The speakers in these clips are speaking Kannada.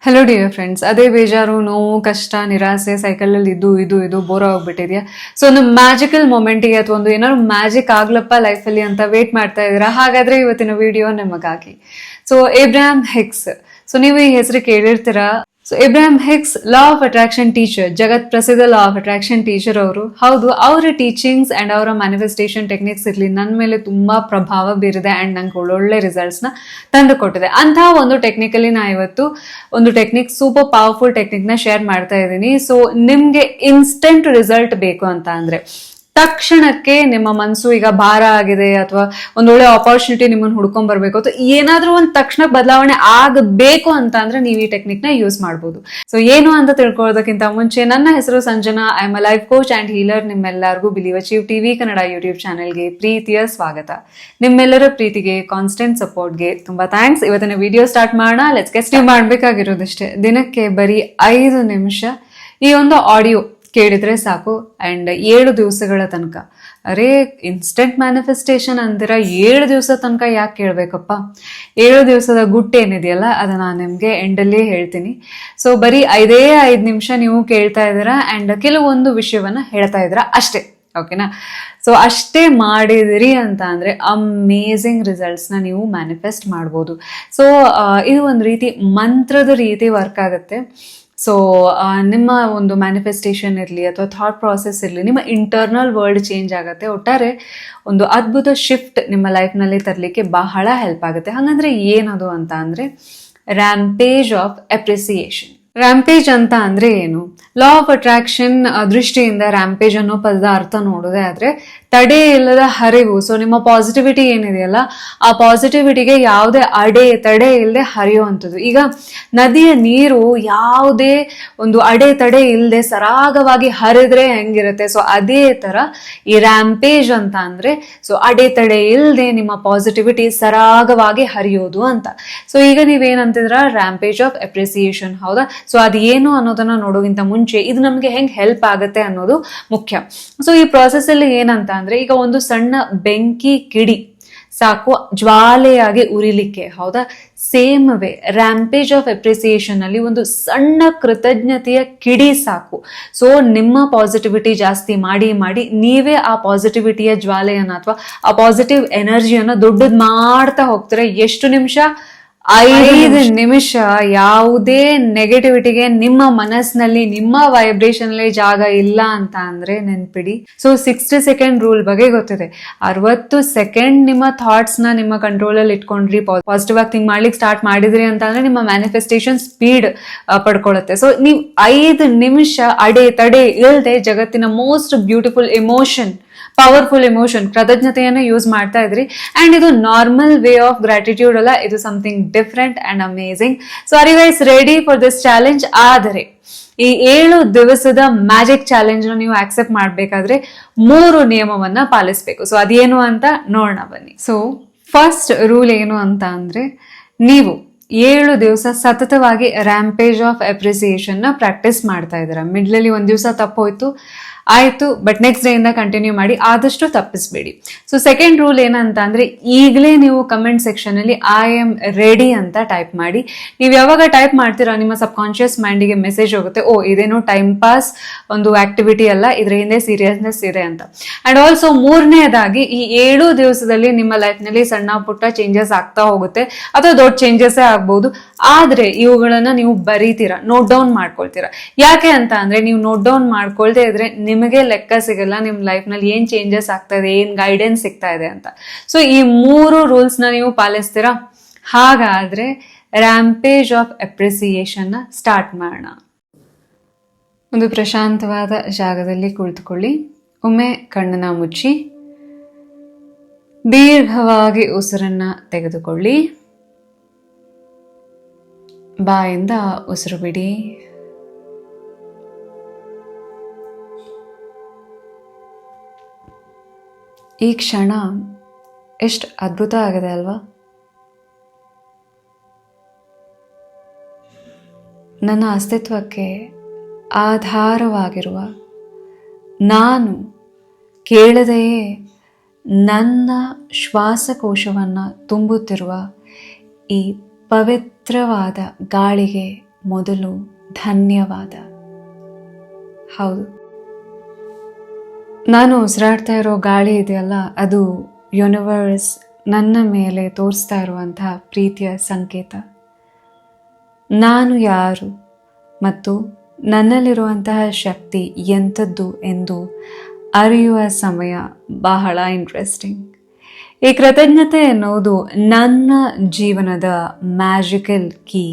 ಹಲೋ ಡಿಯರ್ ಫ್ರೆಂಡ್ಸ್, ಅದೇ ಬೇಜಾರು, ನೋವು, ಕಷ್ಟ, ನಿರಾಸೆ, ಸೈಕಲಲ್ಲಿ ಇದು ಬೋರ್ ಆಗ್ಬಿಟ್ಟಿದ್ಯಾ? ಸೊ ಒಂದು ಮ್ಯಾಜಿಕಲ್ ಮೊಮೆಂಟಿಗೆ ಅಥವಾ ಒಂದು ಏನಾದ್ರು ಮ್ಯಾಜಿಕ್ ಆಗ್ಲಪ್ಪ ಲೈಫಲ್ಲಿ ಅಂತ ವೇಟ್ ಮಾಡ್ತಾ ಇದ್ದೀರಾ? ಹಾಗಾದ್ರೆ ಇವತ್ತಿನ ವಿಡಿಯೋ ನಿಮಗಾಗಿ. ಸೊ ಏಬ್ರಹಾಂ ಹಿಕ್ಸ್, ಸೊ ನೀವು ಈ ಹೆಸರು ಕೇಳಿರ್ತೀರಾ. So Abraham Hicks law of attraction teacher, ಜಗತ್ ಪ್ರಸಿದ್ಧ ಲಾ ಆಫ್ ಅಟ್ರಾಕ್ಷನ್ ಟೀಚರ್ ಅವರು. ಹೌದು, ಅವರ ಟೀಚಿಂಗ್ಸ್ ಅಂಡ್ ಅವರ ಮ್ಯಾನಿಫೆಸ್ಟೇಷನ್ ಟೆಕ್ನಿಕ್ಸ್ ಇರ್ಲಿ ನನ್ನ ಮೇಲೆ ತುಂಬಾ ಪ್ರಭಾವ ಬೀರಿದೆ ಅಂಡ್ ನಂಗೆ ಒಳ್ಳೊಳ್ಳೆ ರಿಸಲ್ಟ್ಸ್ ನ ತಂದು ಕೊಟ್ಟಿದೆ. ಅಂತಹ ಒಂದು ಟೆಕ್ನಿಕಲಿ ನಾ ಇವತ್ತು ಒಂದು ಟೆಕ್ನಿಕ್, ಸೂಪರ್ ಪವರ್ಫುಲ್ ಟೆಕ್ನಿಕ್ ನ ಶೇರ್ ಮಾಡ್ತಾ ಇದ್ದೀನಿ. ಸೊ ನಿಮ್ಗೆ ಇನ್ಸ್ಟೆಂಟ್ ರಿಸಲ್ಟ್ ಬೇಕು ಅಂತ ಅಂದ್ರೆ, ತಕ್ಷಣಕ್ಕೆ ನಿಮ್ಮ ಮನಸ್ಸು ಈಗ ಭಾರ ಆಗಿದೆ ಅಥವಾ ಒಂದೊಳ್ಳೆ ಆಪರ್ಚುನಿಟಿ ನಿಮ್ಮನ್ನು ಹುಡ್ಕೊಂಡ್ ಬರ್ಬೇಕು ಅಥವಾ ಏನಾದ್ರೂ ಒಂದು ತಕ್ಷಣ ಬದಲಾವಣೆ ಆಗಬೇಕು ಅಂತ ಅಂದ್ರೆ ನೀವು ಈ ಟೆಕ್ನಿಕ್ ನ ಯೂಸ್ ಮಾಡಬಹುದು. ಸೊ ಏನು ಅಂತ ತಿಳ್ಕೊಳ್ಳೋದಕ್ಕಿಂತ ಮುಂಚೆ, ನನ್ನ ಹೆಸರು Sanjana, I am a life coach and healer. ನಿಮ್ಮೆಲ್ಲರಿಗೂ believe achieve TV Kannada YouTube ಚಾನೆಲ್ಗೆ ಪ್ರೀತಿಯ ಸ್ವಾಗತ. ನಿಮ್ಮೆಲ್ಲರ ಪ್ರೀತಿಗೆ, ಕಾನ್ಸ್ಟೆಂಟ್ ಸಪೋರ್ಟ್ಗೆ ತುಂಬಾ ಥ್ಯಾಂಕ್ಸ್. ಇವತ್ತಿನ ವಿಡಿಯೋ ಸ್ಟಾರ್ಟ್ ಮಾಡೋಣ. Let's get. ನೀವು ಮಾಡ್ಬೇಕಾಗಿರೋದಷ್ಟೇ, ದಿನಕ್ಕೆ ಬರೀ 5 ನಿಮಿಷ ಈ ಒಂದು ಆಡಿಯೋ ಕೇಳಿದ್ರೆ ಸಾಕು. ಅಂಡ್ 7 ದಿವಸಗಳ ತನಕ, ಅರೇ ಇನ್ಸ್ಟೆಂಟ್ ಮ್ಯಾನಿಫೆಸ್ಟೇಷನ್ ಅಂದಿರ 7 ದಿವಸ ತನಕ ಯಾಕೆ ಕೇಳ್ಬೇಕಪ್ಪ? 7 ದಿವಸದ ಗುಟ್ಟು ಏನಿದೆಯಲ್ಲ ಅದನ್ನ ನಾನು ನಿಮ್ಗೆ ಎಂಡಲ್ಲಿ ಹೇಳ್ತೀನಿ. ಸೊ ಬರೀ 5 ನಿಮಿಷ ನೀವು ಕೇಳ್ತಾ ಇದ್ದೀರಾ ಅಂಡ್ ಕೆಲವೊಂದು ವಿಷಯವನ್ನ ಹೇಳ್ತಾ ಇದ್ದೀರಾ ಅಷ್ಟೇ, ಓಕೆನಾ? ಸೊ ಅಷ್ಟೇ ಮಾಡಿದಿರಿ ಅಂತ ಅಂದ್ರೆ ಅಮೇಝಿಂಗ್ ರಿಸಲ್ಟ್ಸ್ ನ ನೀವು ಮ್ಯಾನಿಫೆಸ್ಟ್ ಮಾಡ್ಬೋದು. ಸೊ ಇದು ಒಂದು ರೀತಿ ಮಂತ್ರದ ರೀತಿ ವರ್ಕ್ ಆಗುತ್ತೆ. ಸೊ ನಿಮ್ಮ ಒಂದು ಮ್ಯಾನಿಫೆಸ್ಟೇಷನ್ ಇರಲಿ ಅಥವಾ ಥಾಟ್ ಪ್ರಾಸೆಸ್ ಇರಲಿ, ನಿಮ್ಮ ಇಂಟರ್ನಲ್ ವರ್ಲ್ಡ್ ಚೇಂಜ್ ಆಗುತ್ತೆ. ಒಟ್ಟಾರೆ ಒಂದು ಅದ್ಭುತ ಶಿಫ್ಟ್ ನಿಮ್ಮ ಲೈಫ್ನಲ್ಲಿ ತರಲಿಕ್ಕೆ ಬಹಳ ಹೆಲ್ಪ್ ಆಗುತ್ತೆ. ಹಾಗಂದ್ರೆ ಏನದು ಅಂತ ಅಂದ್ರೆ, ರ್ಯಾಂಪೇಜ್ ಆಫ್ ಅಪ್ರಿಸಿಯೇಷನ್. ರ್ಯಾಂಪೇಜ್ ಅಂತ ಅಂದ್ರೆ ಏನು? ಲಾ ಆಫ್ ಅಟ್ರಾಕ್ಷನ್ ದೃಷ್ಟಿಯಿಂದ ರ್ಯಾಂಪೇಜ್ ಅನ್ನೋ ಪದದ ಅರ್ಥ ನೋಡೋದೇ ಆದ್ರೆ ತಡೆ ಇಲ್ಲದ ಹರಿವು. ಸೊ ನಿಮ್ಮ ಪಾಸಿಟಿವಿಟಿ ಏನಿದೆಯಲ್ಲ, ಆ ಪಾಸಿಟಿವಿಟಿಗೆ ಯಾವುದೇ ತಡೆ ಇಲ್ಲದೆ ಹರಿಯುವಂಥದ್ದು. ಈಗ ನದಿಯ ನೀರು ಯಾವುದೇ ಒಂದು ತಡೆ ಇಲ್ಲದೆ ಸರಾಗವಾಗಿ ಹರಿದ್ರೆ ಹೆಂಗಿರುತ್ತೆ, ಸೊ ಅದೇ ತರ ಈ ರ್ಯಾಂಪೇಜ್ ಅಂತ ಅಂದ್ರೆ, ಸೊ ತಡೆ ಇಲ್ಲದೆ ನಿಮ್ಮ ಪಾಸಿಟಿವಿಟಿ ಸರಾಗವಾಗಿ ಹರಿಯೋದು ಅಂತ. ಸೊ ಈಗ ನೀವೇನಂತಿದ್ರ, ರ್ಯಾಂಪೇಜ್ ಆಫ್ ಅಪ್ರಿಸಿಯೇಷನ್, ಹೌದಾ? ಸೊ ಅದು ಏನು ಅನ್ನೋದನ್ನ ನೋಡೋಕ್ಕಿಂತ ಮುಂಚೆ ಇದು ನಮ್ಗೆ ಹೆಂಗ್ ಹೆಲ್ಪ್ ಆಗುತ್ತೆ ಅನ್ನೋದು ಮುಖ್ಯ. ಸೊ ಈ ಪ್ರಾಸೆಸ್ ಅಲ್ಲಿ ಏನಂತ ಅಂದ್ರೆ, ಈಗ ಒಂದು ಸಣ್ಣ ಬೆಂಕಿ ಕಿಡಿ ಸಾಕು ಜ್ವಾಲೆಯಾಗಿ ಉರಿಲಿಕ್ಕೆ, ಹೌದಾ? Same way rampage of appreciation ಅಲ್ಲಿ ಒಂದು ಸಣ್ಣ ಕೃತಜ್ಞತೆಯ ಕಿಡಿ ಸಾಕು. ಸೊ ನಿಮ್ಮ ಪಾಸಿಟಿವಿಟಿ ಜಾಸ್ತಿ ಮಾಡಿ ಮಾಡಿ ನೀವೇ ಆ ಪಾಸಿಟಿವಿಟಿಯ ಜ್ವಾಲೆಯನ್ನ ಅಥವಾ ಆ ಪಾಸಿಟಿವ್ ಎನರ್ಜಿಯನ್ನ ದೊಡ್ಡದ್ ಮಾಡ್ತಾ ಹೋಗ್ತಾರೆ. ಎಷ್ಟು ನಿಮಿಷ? 5 ನಿಮಿಷ. ಯಾವುದೇ ನೆಗೆಟಿವಿಟಿಗೆ ನಿಮ್ಮ ಮನಸ್ಸಿನಲ್ಲಿ, ನಿಮ್ಮ ವೈಬ್ರೇಷನ್ ಜಾಗ ಇಲ್ಲ ಅಂತ ಅಂದ್ರೆ ನೆನ್ಪಿಡಿ. ಸೊ 60 ಸೆಕೆಂಡ್ ರೂಲ್ ಬಗ್ಗೆ ಗೊತ್ತಿದೆ. 60 ಸೆಕೆಂಡ್ ನಿಮ್ಮ ಥಾಟ್ಸ್ ನ ನಿಮ್ಮ ಕಂಟ್ರೋಲ್ ಅಲ್ಲಿ ಇಟ್ಕೊಂಡ್ರಿ, ಪಾಸಿಟಿವ್ ಆಗಿ ಥಿಂಕ್ ಮಾಡ್ಲಿಕ್ಕೆ ಸ್ಟಾರ್ಟ್ ಮಾಡಿದ್ರಿ ಅಂತ ಅಂದ್ರೆ ನಿಮ್ಮ ಮ್ಯಾನಿಫೆಸ್ಟೇಷನ್ ಸ್ಪೀಡ್ ಪಡ್ಕೊಳ್ಳುತ್ತೆ. ಸೊ ನೀವು 5 ನಿಮಿಷ ತಡೆ ಇಲ್ಲದೆ ಜಗತ್ತಿನ most beautiful emotion, powerful emotion ಕೃತಜ್ಞತೆಯನ್ನು ಯೂಸ್ ಮಾಡ್ತಾ ಇದ್ರಿ. ಅಂಡ್ ಇದು ನಾರ್ಮಲ್ ವೇ ಆಫ್ ಗ್ರಾಟಿಟ್ಯೂಡ್ ಅಲ್ಲ, ಇದು something different and amazing. So are you guys ready for this challenge? ಆದರೆ ಈ 7 ದಿವಸದ ಮ್ಯಾಜಿಕ್ ಚಾಲೆಂಜ್ ನೀವು ಆಕ್ಸೆಪ್ಟ್ ಮಾಡ್ಬೇಕಾದ್ರೆ 3 ನಿಯಮವನ್ನ ಪಾಲಿಸ್ಬೇಕು. ಸೊ ಅದೇನು ಅಂತ ನೋಡೋಣ ಬನ್ನಿ. ಸೊ ಫಸ್ಟ್ ರೂಲ್ ಏನು ಅಂತ ಅಂದ್ರೆ, ನೀವು 7 ದಿವಸ ಸತತವಾಗಿ ರ್ಯಾಂಪೇಜ್ ಆಫ್ ಅಪ್ರಿಸಿಯೇಷನ್ ನ ಪ್ರಾಕ್ಟೀಸ್ ಮಾಡ್ತಾ ಇದ್ದೀರಾ. ಮಿಡ್ಲಲ್ಲಿ 1 ದಿವಸ ತಪ್ಪೋಯ್ತು, ಆಯ್ತು, ಬಟ್ ನೆಕ್ಸ್ಟ್ ಡೇ ಇಂದ ಕಂಟಿನ್ಯೂ ಮಾಡಿ, ಆದಷ್ಟು ತಪ್ಪಿಸ್ಬೇಡಿ. ಸೊ ಸೆಕೆಂಡ್ ರೂಲ್ ಏನಂತ ಅಂದ್ರೆ, ಈಗಲೇ ನೀವು ಕಮೆಂಟ್ ಸೆಕ್ಷನ್ ಅಲ್ಲಿ ಐ ಆಮ್ ರೆಡಿ ಅಂತ ಟೈಪ್ ಮಾಡಿ. ನೀವು ಯಾವಾಗ ಟೈಪ್ ಮಾಡ್ತೀರಾ, ನಿಮ್ಮ ಸಬ್ ಕಾನ್ಶಿಯಸ್ ಮೈಂಡಿಗೆ ಮೆಸೇಜ್ ಹೋಗುತ್ತೆ, ಓ ಇದೇನೋ ಟೈಮ್ ಪಾಸ್ ಒಂದು ಆಕ್ಟಿವಿಟಿ ಅಲ್ಲ, ಇದ್ರ ಹಿಂದೆ ಸೀರಿಯಸ್ನೆಸ್ ಇದೆ ಅಂತ. ಅಂಡ್ ಆಲ್ಸೋ ಮೂರನೇದಾಗಿ, ಈ 7 ದಿವಸದಲ್ಲಿ ನಿಮ್ಮ ಲೈಫ್ ನಲ್ಲಿ ಸಣ್ಣ ಪುಟ್ಟ ಚೇಂಜಸ್ ಆಗ್ತಾ ಹೋಗುತ್ತೆ ಅಥವಾ ದೊಡ್ಡ ಚೇಂಜಸ್ ಆಗ್ಬಹುದು. ಆದ್ರೆ ಇವುಗಳನ್ನ ನೀವು ಬರೀತೀರಾ, ನೋಟ್ ಡೌನ್ ಮಾಡ್ಕೊಳ್ತೀರಾ. ಯಾಕೆ ಅಂತ ಅಂದ್ರೆ, ನೀವು ನೋಟ್ ಡೌನ್ ಮಾಡ್ಕೊಳ್ದೇ ಇದ್ರೆ ನಿಮಗೆ ಲೆಕ್ಕ ಸಿಗಲ್ಲ ನಿಮ್ ಲೈಫ್ ನಲ್ಲಿ ಏನ್ ಚೇಂಜಸ್ ಆಗ್ತಾ ಇದೆ, ಏನ್ ಗೈಡೆನ್ಸ್ ಸಿಗ್ತಾ ಇದೆ ಅಂತ. ಸೊ ಈ 3 ರೂಲ್ಸ್ ನ ನೀವು ಪಾಲಿಸ್ತೀರಾ? ಹಾಗಾದ್ರೆ ರ್ಯಾಂಪೇಜ್ ಆಫ್ ಅಪ್ರಿಸಿಯೇಷನ್ ನ ಸ್ಟಾರ್ಟ್ ಮಾಡೋಣ. ಒಂದು ಪ್ರಶಾಂತವಾದ ಜಾಗದಲ್ಲಿ ಕುಳಿತುಕೊಳ್ಳಿ. ಒಮ್ಮೆ ಕಣ್ಣನ್ನ ಮುಚ್ಚಿ ದೀರ್ಘವಾಗಿ ಉಸಿರನ್ನ ತೆಗೆದುಕೊಳ್ಳಿ. ಬಾಯಿಂದ ಉಸಿರು ಬಿಡಿ. ಈ ಕ್ಷಣ ಎಷ್ಟು ಅದ್ಭುತ ಆಗಿದೆ ಅಲ್ವಾ? ನನ್ನ ಅಸ್ತಿತ್ವಕ್ಕೆ ಆಧಾರವಾಗಿರುವ ನಾನು ಕೇಳದೆಯೇ ನನ್ನ ಶ್ವಾಸಕೋಶವನ್ನು ತುಂಬುತ್ತಿರುವ ಈ ಪವಿತ್ರವಾದ ಗಾಳಿಗೆ ಮೊದಲು ಧನ್ಯವಾದ. ಹೌದು, ನಾನು ಉಸಿರಾಡ್ತಾ ಇರೋ ಗಾಳಿ ಇದೆಯಲ್ಲ, ಅದು ಯೂನಿವರ್ಸ್ ನನ್ನ ಮೇಲೆ ತೋರಿಸ್ತಾ ಇರುವಂತಹ ಪ್ರೀತಿಯ ಸಂಕೇತ. ನಾನು ಯಾರು ಮತ್ತು ನನ್ನಲ್ಲಿರುವಂತಹ ಶಕ್ತಿ ಎಂಥದ್ದು ಎಂದು ಅರಿಯುವ ಸಮಯ ಬಹಳ ಇಂಟ್ರೆಸ್ಟಿಂಗ್. ಈ ಕೃತಜ್ಞತೆ ಎನ್ನುವುದು ನನ್ನ ಜೀವನದ ಮ್ಯಾಜಿಕಲ್ ಕೀ.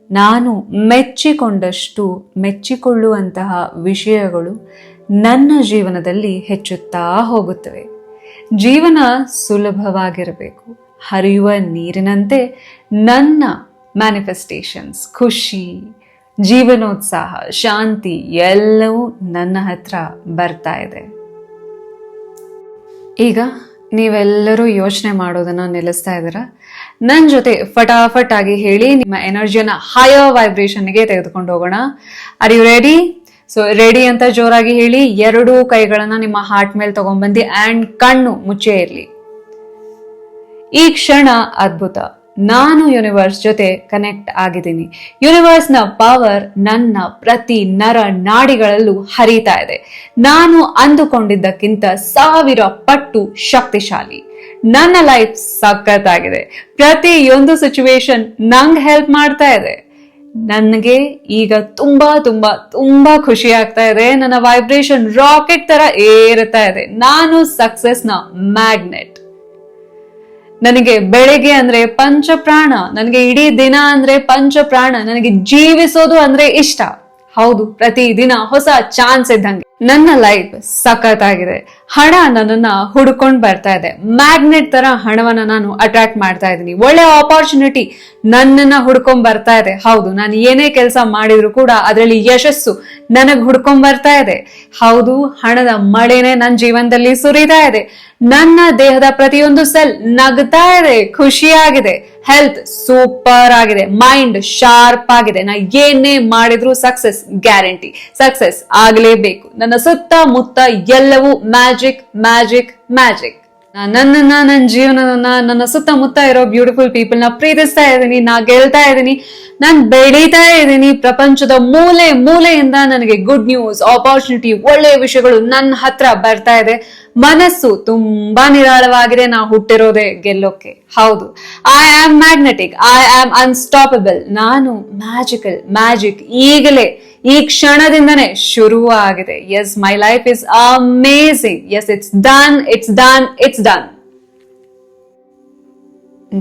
ನಾನು ಮೆಚ್ಚಿಕೊಂಡಷ್ಟು ಮೆಚ್ಚಿಕೊಳ್ಳುವಂತಹ ವಿಷಯಗಳು ನನ್ನ ಜೀವನದಲ್ಲಿ ಹೆಚ್ಚುತ್ತಾ ಹೋಗುತ್ತವೆ. ಜೀವನ ಸುಲಭವಾಗಿರಬೇಕು. ಹರಿಯುವ ನೀರಿನಂತೆ ನನ್ನ ಮ್ಯಾನಿಫೆಸ್ಟೇಷನ್ಸ್, ಖುಷಿ, ಜೀವನೋತ್ಸಾಹ, ಶಾಂತಿ ಎಲ್ಲವೂ ನನ್ನ ಹತ್ರ ಬರ್ತಾ ಇದೆ. ಈಗ ನೀವೆಲ್ಲರೂ ಯೋಚನೆ ಮಾಡೋದನ್ನ ನಿಲ್ಲಿಸ್ತಾ ಇದ್ದೀರಾ? ನನ್ನ ಜೊತೆ ಫಟಾಫಟ್ ಆಗಿ ಹೇಳಿ, ನಿಮ್ಮ ಎನರ್ಜಿಯನ್ನ ಹೈಯರ್ ವೈಬ್ರೇಷನ್ಗೆ ತೆಗೆದುಕೊಂಡು ಹೋಗೋಣ. Are you ready? So ready ಅಂತ ಜೋರಾಗಿ ಹೇಳಿ. 2 ಕೈಗಳನ್ನ ನಿಮ್ಮ ಹಾರ್ಟ್ ಮೇಲೆ ತಗೊಂಡ್ಬಂದಿ ಅಂಡ್ ಕಣ್ಣು ಮುಚ್ಚೇ ಇರ್ಲಿ. ಈ ಕ್ಷಣ ಅದ್ಭುತ. ನಾನು ಯೂನಿವರ್ಸ್ ಜೊತೆ ಕನೆಕ್ಟ್ ಆಗಿದ್ದೀನಿ. ಯೂನಿವರ್ಸ್ನ ಪವರ್ ನನ್ನ ಪ್ರತಿ ನರ ನಾಡಿಗಳಲ್ಲೂ ಹರಿತಾ ಇದೆ. ನಾನು ಅಂದುಕೊಂಡಿದ್ದಕ್ಕಿಂತ 1000 ಪಟ್ಟು ಶಕ್ತಿಶಾಲಿ. ನನ್ನ ಲೈಫ್ ಸಖತ್ತಾಗಿದೆ. ಪ್ರತಿಯೊಂದು ಸಿಚುವೇಶನ್ ನಂಗೆ ಹೆಲ್ಪ್ ಮಾಡ್ತಾ ಇದೆ. ನನಗೆ ಈಗ ತುಂಬಾ ತುಂಬಾ ತುಂಬಾ ಖುಷಿ ಆಗ್ತಾ ಇದೆ. ನನ್ನ ವೈಬ್ರೇಷನ್ ರಾಕೆಟ್ ತರ ಏರುತ್ತಾ ಇದೆ. ನಾನು ಸಕ್ಸಸ್ನ ಮ್ಯಾಗ್ನೆಟ್. ನನಗೆ ಬೆಳಿಗ್ಗೆ ಅಂದ್ರೆ ಪಂಚಪ್ರಾಣ, ನನಗೆ ಇಡೀ ದಿನ ಅಂದ್ರೆ ಪಂಚಪ್ರಾಣ. ನನಗೆ ಜೀವಿಸೋದು ಅಂದ್ರೆ ಇಷ್ಟ. ಹೌದು, ಪ್ರತಿ ದಿನ ಹೊಸ ಚಾನ್ಸ್ ಇದ್ದಂಗೆ. ನನ್ನ ಲೈಫ್ ಸಖತ್ತಾಗಿದೆ. ಹಣ ನನ್ನನ್ನ ಹುಡ್ಕೊಂಡ್ ಬರ್ತಾ ಇದೆ. ಮ್ಯಾಗ್ನೆಟ್ ತರ ಹಣವನ್ನ ನಾನು ಅಟ್ರಾಕ್ಟ್ ಮಾಡ್ತಾ ಇದ್ದೀನಿ. ಒಳ್ಳೆ ಆಪರ್ಚುನಿಟಿ ನನ್ನನ್ನ ಹುಡ್ಕೊಂಡ್ ಬರ್ತಾ ಇದೆ. ಹೌದು, ನಾನು ಏನೇ ಕೆಲಸ ಮಾಡಿದ್ರು ಕೂಡ ಅದರಲ್ಲಿ ಯಶಸ್ಸು ನನಗ್ ಹುಡ್ಕೊಂಡ್ ಬರ್ತಾ ಇದೆ. ಹೌದು, ಹಣದ ಮಳೆನೆ ನನ್ನ ಜೀವನದಲ್ಲಿ ಸುರಿತಾ ಇದೆ. ನನ್ನ ದೇಹದ ಪ್ರತಿಯೊಂದು ಸೆಲ್ ನಗ್ತಾ ಇದೆ, ಖುಷಿಯಾಗಿದೆ. ಹೆಲ್ತ್ ಸೂಪರ್ ಆಗಿದೆ. ಮೈಂಡ್ ಶಾರ್ಪ್ ಆಗಿದೆ. ನಾ ಏನೇ ಮಾಡಿದ್ರು ಸಕ್ಸಸ್ ಗ್ಯಾರಂಟಿ. ಸಕ್ಸಸ್ ಆಗಲೇಬೇಕು. ನನ್ನ ಸುತ್ತಮುತ್ತ ಎಲ್ಲವೂ ಮ್ಯಾಜಿಕ್ ಮ್ಯಾಜಿಕ್ ಮ್ಯಾಜಿಕ್. ನನ್ನ ಜೀವನವನ್ನ, ನನ್ನ ಸುತ್ತಮುತ್ತ ಇರೋ ಬ್ಯೂಟಿಫುಲ್ ಪೀಪಲ್ ನ ಪ್ರೀತಿಸ್ತಾ ಇದ್ದೀನಿ. ನಾ ಗೆಲ್ತಾ ಇದ್ದೀನಿ. ನಾನ್ ಬೆಳೀತಾ ಇದ್ದೀನಿ. ಪ್ರಪಂಚದ ಮೂಲೆ ಮೂಲೆಯಿಂದ ನನಗೆ ಗುಡ್ ನ್ಯೂಸ್, ಆಪರ್ಚುನಿಟಿ, ಒಳ್ಳೆಯ ವಿಷಯಗಳು ನನ್ನ ಹತ್ರ ಬರ್ತಾ ಇದೆ. ಮನಸ್ಸು ತುಂಬಾ ನಿರಾಳವಾಗಿದೆ. ನಾ ಹುಟ್ಟಿರೋದೇ ಗೆಲ್ಲೋಕೆ. ಹೌದು, I am magnetic, I am unstoppable. ನಾನು ಮ್ಯಾಜಿಕಲ್. ಮ್ಯಾಜಿಕ್ ಈಗಲೇ ಈ ಕ್ಷಣದಿಂದನೇ ಶುರು ಆಗಿದೆ. Yes, my life is amazing. Yes, it's done, it's done, it's done.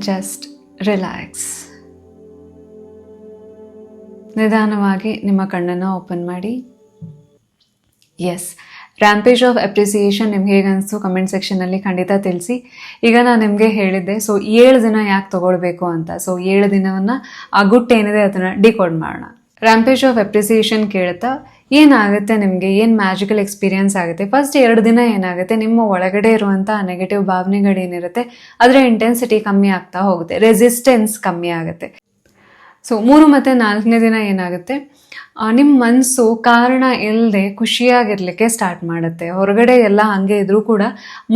Just relax. ನಿಧಾನವಾಗಿ ನಿಮ್ಮ ಕಣ್ಣನ್ನು ಓಪನ್ ಮಾಡಿ. ಎಸ್, ರ್ಯಾಂಪೇಜ್ ಆಫ್ ಅಪ್ರಿಸಿಯೇಷನ್ ನಿಮ್ಗೆ ಹೇಗೆ ಅನಿಸ್ತು ಕಮೆಂಟ್ ಸೆಕ್ಷನಲ್ಲಿ ಖಂಡಿತ ತಿಳಿಸಿ. ಈಗ ನಾನು ನಿಮಗೆ ಹೇಳಿದ್ದೆ, ಸೊ 7 ದಿನ ಯಾಕೆ ತಗೊಳ್ಬೇಕು ಅಂತ. ಸೊ 7 ದಿನವನ್ನ ಆ ಗುಟ್ಟು ಏನಿದೆ ಅದನ್ನ ಡಿಕೋಡ್ ಮಾಡೋಣ. ರ್ಯಾಂಪೇಜ್ ಆಫ್ ಅಪ್ರಿಸಿಯೇಷನ್ ಕೇಳ್ತಾ ಏನಾಗುತ್ತೆ, ನಿಮಗೆ ಏನು ಮ್ಯಾಜಿಕಲ್ ಎಕ್ಸ್ಪೀರಿಯನ್ಸ್ ಆಗುತ್ತೆ. ಫಸ್ಟ್ 2 ದಿನ ಏನಾಗುತ್ತೆ, ನಿಮ್ಮ ಒಳಗಡೆ ಇರುವಂಥ ನೆಗೆಟಿವ್ ಭಾವನೆಗಳೇನಿರುತ್ತೆ ಅದರ ಇಂಟೆನ್ಸಿಟಿ ಕಮ್ಮಿ ಆಗ್ತಾ ಹೋಗುತ್ತೆ, ರೆಸಿಸ್ಟೆನ್ಸ್ ಕಮ್ಮಿ ಆಗುತ್ತೆ. ಸೊ 3 ಮತ್ತು 4ನೇ ದಿನ ಏನಾಗುತ್ತೆ, ನಿಮ್ಮ ಮನಸ್ಸು ಕಾರಣ ಇಲ್ಲದೆ ಖುಷಿಯಾಗಿರ್ಲಿಕ್ಕೆ ಸ್ಟಾರ್ಟ್ ಮಾಡುತ್ತೆ. ಹೊರಗಡೆ ಎಲ್ಲ ಹಂಗೆ ಇದ್ರೂ ಕೂಡ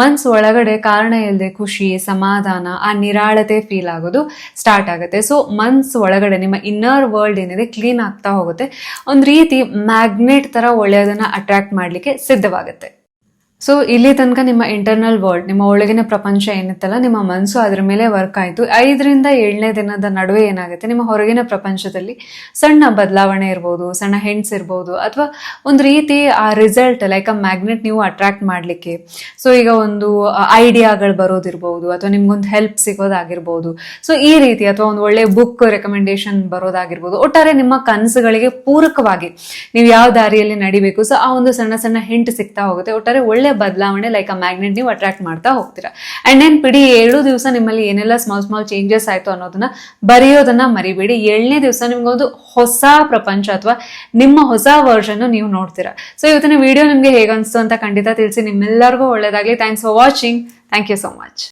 ಮನಸ್ಸು ಒಳಗಡೆ ಕಾರಣ ಇಲ್ಲದೆ ಖುಷಿ, ಸಮಾಧಾನ, ಆ ನಿರಾಳತೆ ಫೀಲ್ ಆಗೋದು ಸ್ಟಾರ್ಟ್ ಆಗುತ್ತೆ. ಸೊ ಮನಸ್ಸು ಒಳಗಡೆ ನಿಮ್ಮ ಇನ್ನರ್ ವರ್ಲ್ಡ್ ಏನಿದೆ ಕ್ಲೀನ್ ಆಗ್ತಾ ಹೋಗುತ್ತೆ. ಒಂದು ರೀತಿ ಮ್ಯಾಗ್ನೆಟ್ ತರ ಒಳ್ಳೆಯದನ್ನ ಅಟ್ರಾಕ್ಟ್ ಮಾಡಲಿಕ್ಕೆ ಸಿದ್ಧವಾಗುತ್ತೆ. ಸೊ ಇಲ್ಲಿ ತನಕ ನಿಮ್ಮ ಇಂಟರ್ನಲ್ ವರ್ಲ್ಡ್, ನಿಮ್ಮ ಒಳಗಿನ ಪ್ರಪಂಚ ಏನಿತ್ತಲ್ಲ, ನಿಮ್ಮ ಮನಸ್ಸು ಅದ್ರ ಮೇಲೆ ವರ್ಕ್ ಆಯಿತು. 5ರಿಂದ 7ನೇ ದಿನದ ನಡುವೆ ಏನಾಗುತ್ತೆ, ನಿಮ್ಮ ಹೊರಗಿನ ಪ್ರಪಂಚದಲ್ಲಿ ಸಣ್ಣ ಬದಲಾವಣೆ ಇರ್ಬೋದು, ಸಣ್ಣ ಹಿಂಟ್ಸ್ ಇರ್ಬೋದು, ಅಥವಾ ಒಂದು ರೀತಿ ಆ ರಿಸಲ್ಟ್ ಲೈಕ್ ಅ ಮ್ಯಾಗ್ನೆಟ್ ನೀವು ಅಟ್ರಾಕ್ಟ್ ಮಾಡಲಿಕ್ಕೆ. ಸೊ ಈಗ ಒಂದು ಐಡಿಯಾಗಳು ಬರೋದಿರ್ಬೋದು, ಅಥವಾ ನಿಮ್ಗೊಂದು ಹೆಲ್ಪ್ ಸಿಗೋದಾಗಿರ್ಬೋದು. ಸೊ ಈ ರೀತಿ, ಅಥವಾ ಒಂದು ಒಳ್ಳೆ ಬುಕ್ ರೆಕಮೆಂಡೇಶನ್ ಬರೋದಾಗಿರ್ಬೋದು. ಒಟ್ಟಾರೆ ನಿಮ್ಮ ಕನಸುಗಳಿಗೆ ಪೂರಕವಾಗಿ ನೀವು ಯಾವ ದಾರಿಯಲ್ಲಿ ನಡಿಬೇಕು, ಸೊ ಆ ಒಂದು ಸಣ್ಣ ಸಣ್ಣ ಹಿಂಟ್ ಸಿಗ್ತಾ ಹೋಗುತ್ತೆ. ಒಟ್ಟಾರೆ ಒಳ್ಳೆ ಬದಲಾವಣೆ ಲೈಕ್ ಅ ಮ್ಯಾಗ್ನೆಟ್ ನೀವು ಅಟ್ರಾಕ್ಟ್ ಮಾಡ್ತಾ ಹೋಗ್ತೀರಾ. ಅಂಡ್ ನೆನ್ಪಿಡಿ, 7 ದಿವಸ ನಿಮ್ಮಲ್ಲಿ ಏನೆಲ್ಲ ಸ್ಮಾಲ್ ಚೇಂಜಸ್ ಆಯ್ತು ಅನ್ನೋದನ್ನ ಬರೆಯೋದನ್ನ ಮರಿಬೇಡಿ. 7ನೇ ದಿವಸ ನಿಮ್ಗೊಂದು ಹೊಸ ಪ್ರಪಂಚ ಅಥವಾ ನಿಮ್ಮ ಹೊಸ ವರ್ಷನ್ ನೀವು ನೋಡ್ತೀರಾ. ಸೊ ಇವತ್ತಿನ ವಿಡಿಯೋ ನಿಮ್ಗೆ ಹೇಗೆ ಅನಿಸ್ತು ಅಂತ ಖಂಡಿತ ತಿಳಿಸಿ. ನಿಮ್ಮೆಲ್ಲರಿಗೂ ಒಳ್ಳೇದಾಗ್ಲಿ. Thanks for watching. Thank you so much.